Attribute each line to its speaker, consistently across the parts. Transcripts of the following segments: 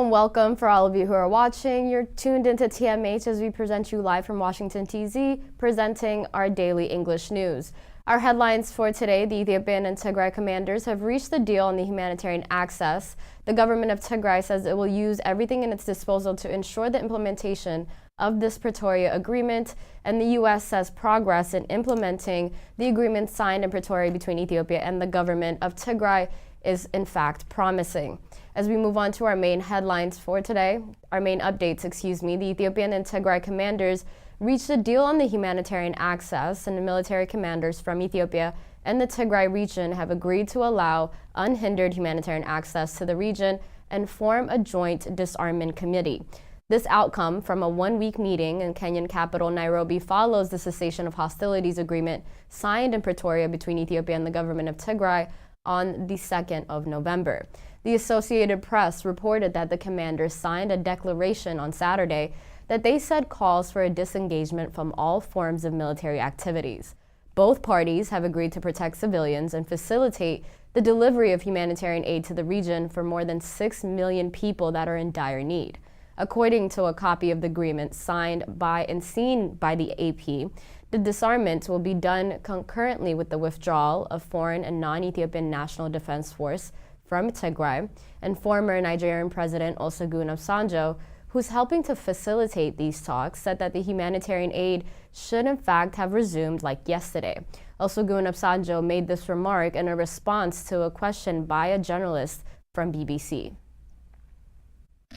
Speaker 1: and welcome for all of you who are watching. You're tuned into TMH as we present you live from Washington, D.C., presenting our daily English news. Our headlines for today: the Ethiopian and Tigray commanders have reached a deal on the humanitarian access. The government of Tigray says it will use everything in its disposal to ensure the implementation of this Pretoria agreement, and the U.S. says progress in implementing the agreement signed in Pretoria between Ethiopia and the government of Tigray is in fact promising. As we move on to our main headlines for today, our main updates, the Ethiopian and Tigray commanders reached a deal on the humanitarian access, and the military commanders from Ethiopia and the Tigray region have agreed to allow unhindered humanitarian access to the region and form a joint disarmament committee. This outcome from a one-week meeting in Kenyan capital Nairobi follows the cessation of hostilities agreement signed in Pretoria between Ethiopia and the government of Tigray on the 2nd of November. The Associated Press reported that the commanders signed a declaration on Saturday that they said calls for a disengagement from all forms of military activities. Both parties have agreed to protect civilians and facilitate the delivery of humanitarian aid to the region for more than 6 million people that are in dire need. According to a copy of the agreement signed by and seen by the AP, the disarmament will be done concurrently with the withdrawal of foreign and non-Ethiopian National Defense Force from Tigray, and former Nigerian President Olusegun Obasanjo, who's helping to facilitate these talks, said that the humanitarian aid should in fact have resumed like yesterday. Olusegun Obasanjo made this remark in a response to a question by a journalist from BBC.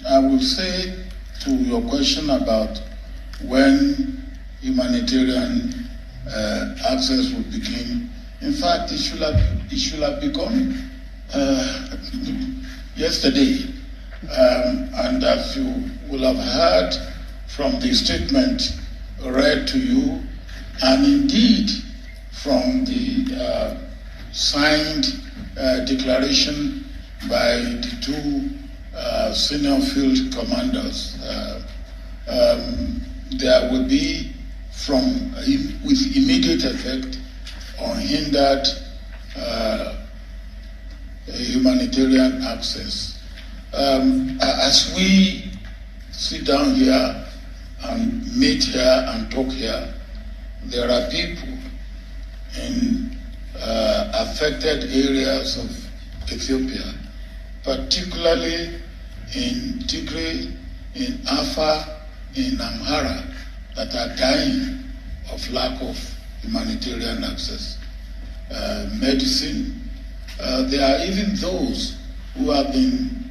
Speaker 2: I will say to your question about when humanitarian access will begin, in fact, it should have begun yesterday. And as you will have heard from the statement read to you, and indeed from the signed declaration by the two senior field commanders, there will be with immediate effect unhindered humanitarian access. As we sit down here and meet here and talk here, there are people in affected areas of Ethiopia, particularly in Tigre, in Afar, in Amhara, that are dying of lack of humanitarian access. Medicine. There are even those who have been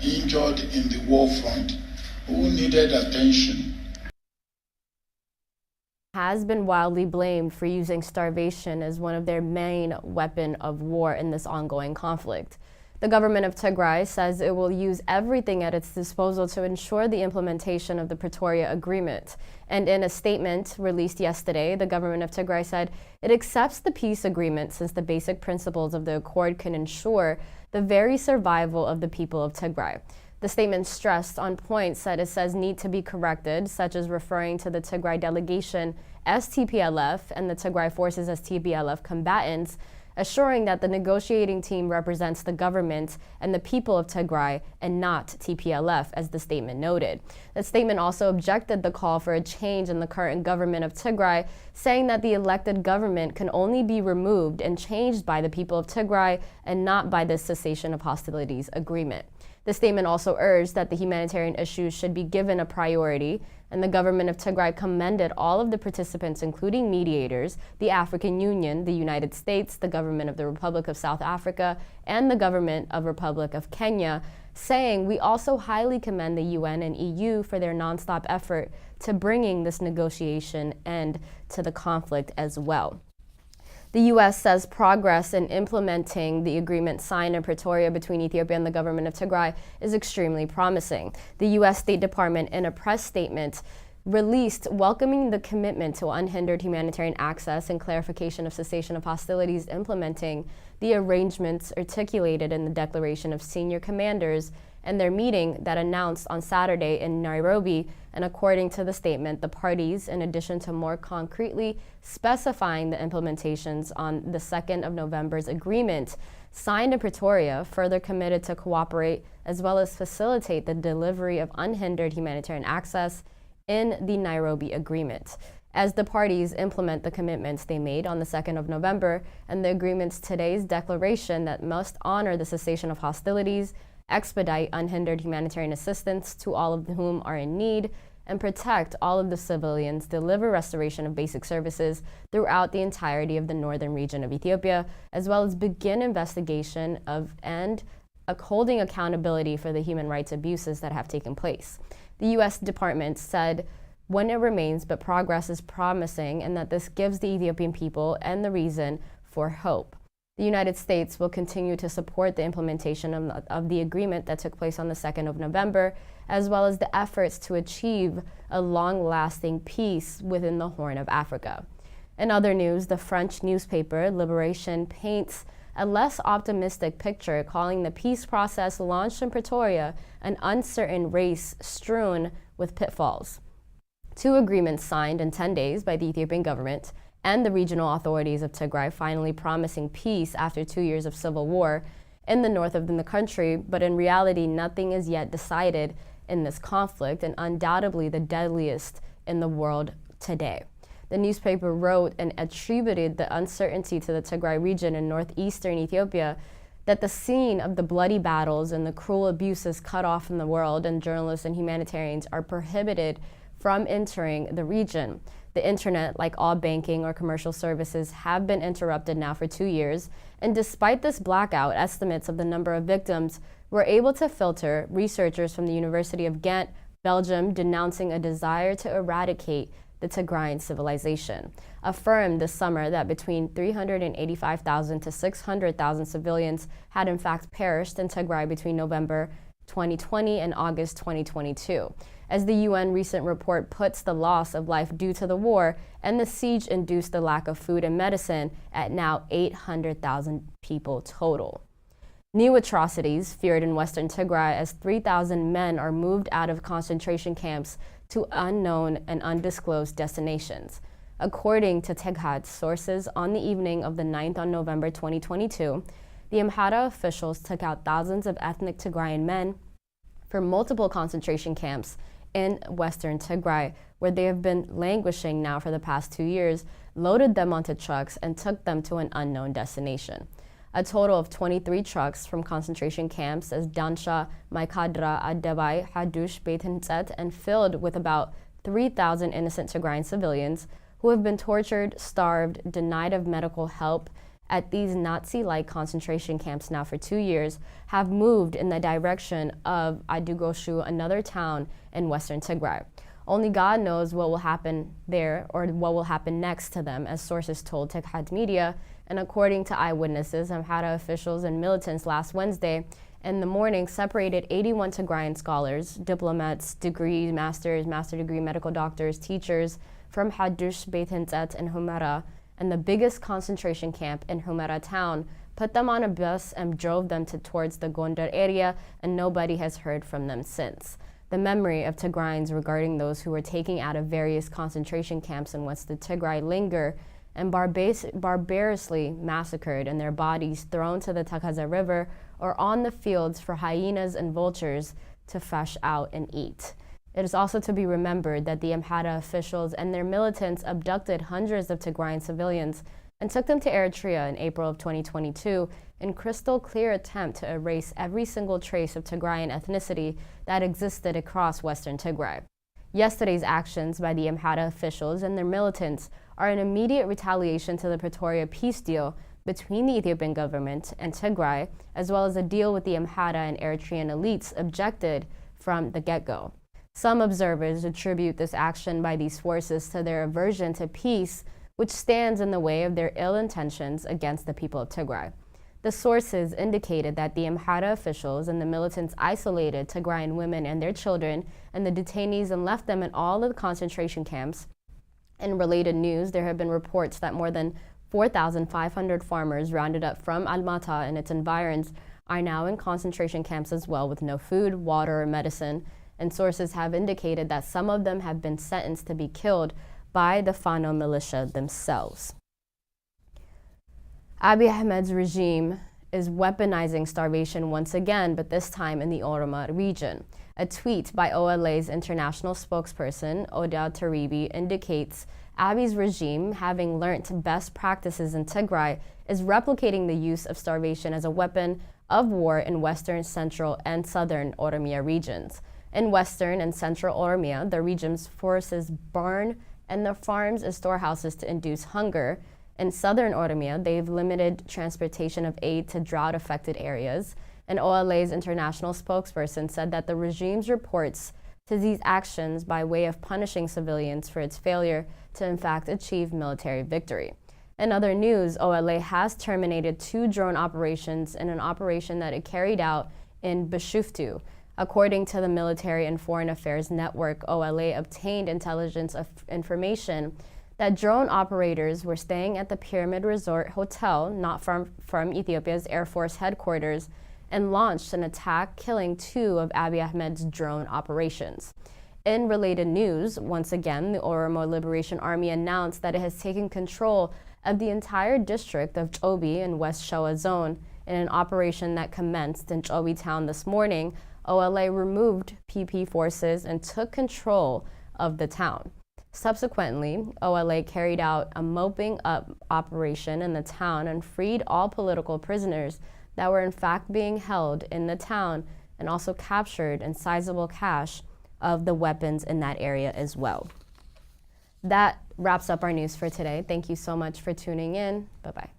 Speaker 2: injured in the war front who needed attention.
Speaker 1: Has been widely blamed for using starvation as one of their main weapon of war in this ongoing conflict. The government of Tigray says it will use everything at its disposal to ensure the implementation of the Pretoria Agreement. And in a statement released yesterday, the government of Tigray said it accepts the peace agreement since the basic principles of the accord can ensure the very survival of the people of Tigray. The statement stressed on points that it says need to be corrected, such as referring to the Tigray delegation as TPLF and the Tigray forces as TPLF combatants, assuring that the negotiating team represents the government and the people of Tigray and not TPLF, as the statement noted. The statement also objected the call for a change in the current government of Tigray, saying that the elected government can only be removed and changed by the people of Tigray and not by the cessation of hostilities agreement. The statement also urged that the humanitarian issues should be given a priority, and the government of Tigray commended all of the participants, including mediators, the African Union, the United States, the government of the Republic of South Africa, and the government of Republic of Kenya, saying, "We also highly commend the UN and EU for their nonstop effort to bringing this negotiation end to the conflict as well." The U.S. says progress in implementing the agreement signed in Pretoria between Ethiopia and the government of Tigray is extremely promising. The U.S. State Department, in a press statement, released welcoming the commitment to unhindered humanitarian access and clarification of cessation of hostilities, implementing the arrangements articulated in the declaration of senior commanders in their meeting that announced on Saturday in Nairobi. And according to the statement, the parties, in addition to more concretely specifying the implementations on the 2nd of November's agreement signed in Pretoria, further committed to cooperate as well as facilitate the delivery of unhindered humanitarian access in the Nairobi Agreement. As the parties implement the commitments they made on the 2nd of November and the agreement's today's declaration that must honor the cessation of hostilities, expedite unhindered humanitarian assistance to all of whom are in need, and protect all of the civilians, deliver restoration of basic services throughout the entirety of the northern region of Ethiopia, as well as begin investigation of and holding accountability for the human rights abuses that have taken place. The U.S. Department said, when it remains, but progress is promising, and that this gives the Ethiopian people and the reason for hope. The United States will continue to support the implementation of the agreement that took place on the 2nd of November, as well as the efforts to achieve a long-lasting peace within the Horn of Africa. In other news, the French newspaper Liberation paints a less optimistic picture, calling the peace process launched in Pretoria an uncertain race strewn with pitfalls. 2 agreements signed in 10 days by the Ethiopian government and the regional authorities of Tigray, finally promising peace after 2 years of civil war in the north of the country, but in reality, nothing is yet decided in this conflict, and undoubtedly the deadliest in the world today. The newspaper wrote and attributed the uncertainty to the Tigray region in northeastern Ethiopia, that the scene of the bloody battles and the cruel abuses cut off from the world, and journalists and humanitarians are prohibited from entering the region. The internet, like all banking or commercial services, have been interrupted now for 2 years, and despite this blackout, estimates of the number of victims were able to filter researchers from the University of Ghent, Belgium, denouncing a desire to eradicate the Tigrayan civilization, affirmed this summer that between 385,000 to 600,000 civilians had in fact perished in Tigray between November 2020 and August 2022. As the UN recent report puts the loss of life due to the war and the siege induced the lack of food and medicine at now 800,000 people total. New atrocities feared in western Tigray as 3,000 men are moved out of concentration camps to unknown and undisclosed destinations. According to Tighat sources, on the evening of the 9th on November 2022, the Amhara officials took out thousands of ethnic Tigrayan men from multiple concentration camps in western Tigray, where they have been languishing now for the past 2 years, loaded them onto trucks and took them to an unknown destination. A total of 23 trucks from concentration camps as Dansha, Maikadra, Adebai, Hadush, Beit Hintzet, and filled with about 3,000 innocent Tigrayan civilians who have been tortured, starved, denied of medical help at these Nazi-like concentration camps now for 2 years, have moved in the direction of Adugoshu, another town in western Tigray. Only God knows what will happen there or what will happen next to them, as sources told Tighat Media. And according to eyewitnesses, Amhara officials and militants last Wednesday in the morning separated 81 Tigrayan scholars, diplomats, degree masters, master degree medical doctors, teachers from Hadush, Beit Hintzet, and Humera, and the biggest concentration camp in Humera town, put them on a bus and drove them towards the Gondar area, and nobody has heard from them since. The memory of Tigrayans regarding those who were taken out of various concentration camps in West Tigray linger, and barbarously massacred and their bodies thrown to the Takaza River or on the fields for hyenas and vultures to flesh out and eat. It is also to be remembered that the Amhara officials and their militants abducted hundreds of Tigrayan civilians and took them to Eritrea in April of 2022 in crystal clear attempt to erase every single trace of Tigrayan ethnicity that existed across western Tigray. Yesterday's actions by the Amhara officials and their militants are an immediate retaliation to the Pretoria peace deal between the Ethiopian government and Tigray, as well as a deal with the Amhara and Eritrean elites objected from the get-go. Some observers attribute this action by these forces to their aversion to peace, which stands in the way of their ill intentions against the people of Tigray. The sources indicated that the Amhara officials and the militants isolated Tigrayan women and their children and the detainees and left them in all of the concentration camps. In related news, there have been reports that more than 4,500 farmers rounded up from Almata and its environs are now in concentration camps as well with no food, water, or medicine, and sources have indicated that some of them have been sentenced to be killed by the Fano militia themselves. Abiy Ahmed's regime is weaponizing starvation once again, but this time in the Oromia region. A tweet by OLA's international spokesperson, Oda Taribi, indicates Abiy's regime, having learnt best practices in Tigray, is replicating the use of starvation as a weapon of war in western, central, and southern Oromia regions. In western and central Oromia, the region's forces burn and their farms as storehouses to induce hunger. In southern Oromia, they've limited transportation of aid to drought-affected areas. And OLA's international spokesperson said that the regime's reports to these actions by way of punishing civilians for its failure to in fact achieve military victory. In other news, OLA has terminated 2 drone operations in an operation that it carried out in Bishoftu. According to the Military and Foreign Affairs Network, OLA obtained intelligence information that drone operators were staying at the Pyramid Resort Hotel, not far from Ethiopia's Air Force headquarters, and launched an attack, killing 2 of Abiy Ahmed's drone operations. In related news, once again, the Oromo Liberation Army announced that it has taken control of the entire district of Chobe in West Shoa Zone. In an operation that commenced in Chobe town this morning, OLA removed PP forces and took control of the town. Subsequently, OLA carried out a mopping up operation in the town and freed all political prisoners that were in fact being held in the town, and also captured a sizable cache of the weapons in that area as well. That wraps up our news for today. Thank you so much for tuning in. Bye-bye.